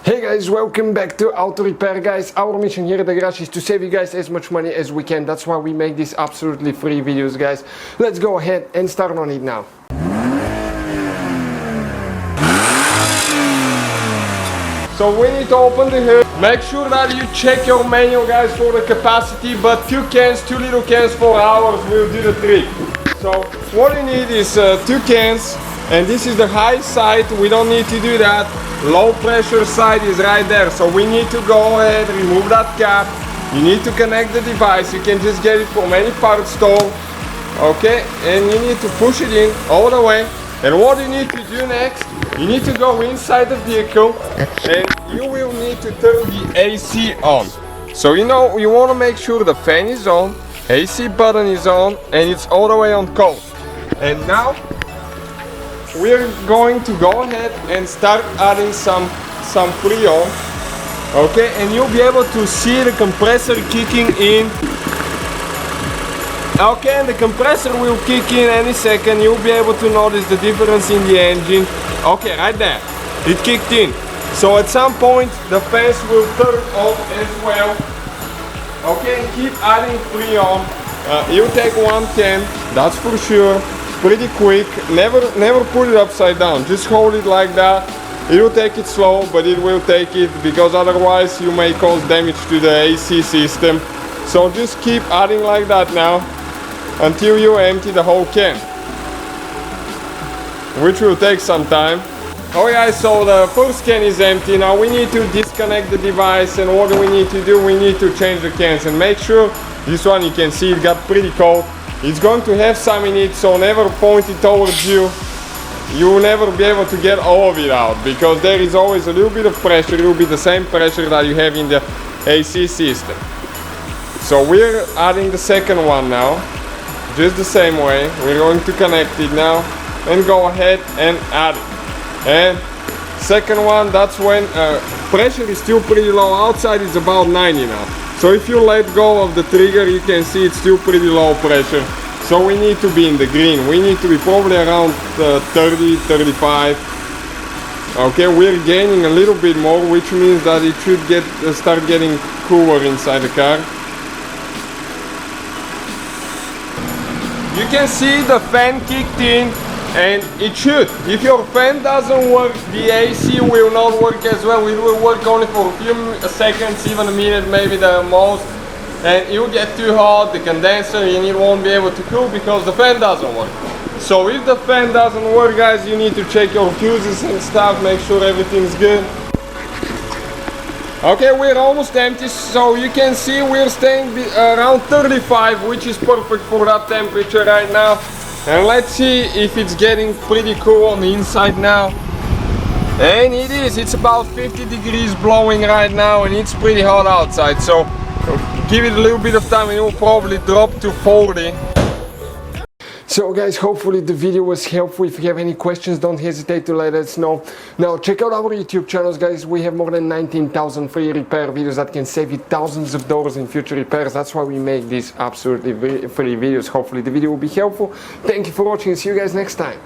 Hey guys, welcome back to Auto Repair guys. Our mission here at the garage is to save you guys as much money as we can. That's why we make these absolutely free videos guys. Let's go ahead and start on it now. So we need to open the hood. Make sure that you check your manual guys for the capacity, but 2 little cans for hours will do the trick. So what you need is 2 cans, and this is the high side. We don't need to do that. Low pressure side is right there, so we need to go ahead, remove that cap. You need to connect the device. You can just get it from any parts store, okay? And you need to push it in all the way. And what you need to do next, you need to go inside the vehicle and you will need to turn the AC on. So you want to make sure the fan is on, AC button is on, and it's all the way on cold. And now we're going to go ahead and start adding some Freon, okay? And you'll be able to see the compressor kicking in. Okay, and the compressor will kick in any second. You'll be able to notice the difference in the engine. Okay, right there, it kicked in. So at some point the fans will turn off as well. Okay, and keep adding Freon. You take 1 can, that's for sure. Pretty quick. Never put it upside down. Just hold it like that. It will take it slow, but it will take it, because otherwise you may cause damage to the AC system. So just keep adding like that now until you empty the whole can, which will take some time. Oh yeah, so the first can is empty. Now we need to disconnect the device, and what do we need to do? We need to change the cans, and make sure this one, you can see it got pretty cold. It's going to have some in it, so never point it towards you. You will never be able to get all of it out, because there is always a little bit of pressure. It will be the same pressure that you have in the AC system. So we're adding the second one now, just the same way. We're going to connect it now and go ahead and add it. And second one, that's when pressure is still pretty low. Outside is about 90 now. So if you let go of the trigger, you can see it's still pretty low pressure. So we need to be in the green. We need to be probably around 30, 35. Okay, we're gaining a little bit more, which means that it should start getting cooler inside the car. You can see the fan kicked in, and it should. If your fan doesn't work, the AC will not work as well. It will work only for a few seconds, even a minute maybe the most, and it will get too hot, the condenser, and it won't be able to cool because the fan doesn't work. So if the fan doesn't work guys, you need to check your fuses and stuff, make sure everything's good. Okay, we're almost empty, so you can see we're staying around 35, which is perfect for that temperature right now. And let's see if it's getting pretty cool on the inside now. And it is. It's about 50 degrees blowing right now, and it's pretty hot outside. So give it a little bit of time and it will probably drop to 40. So guys, hopefully the video was helpful. If you have any questions, don't hesitate to let us know. Now check out our YouTube channels guys. We have more than 19,000 free repair videos that can save you thousands of dollars in future repairs. That's why we make these absolutely free videos. Hopefully the video will be helpful. Thank you for watching. See you guys next time.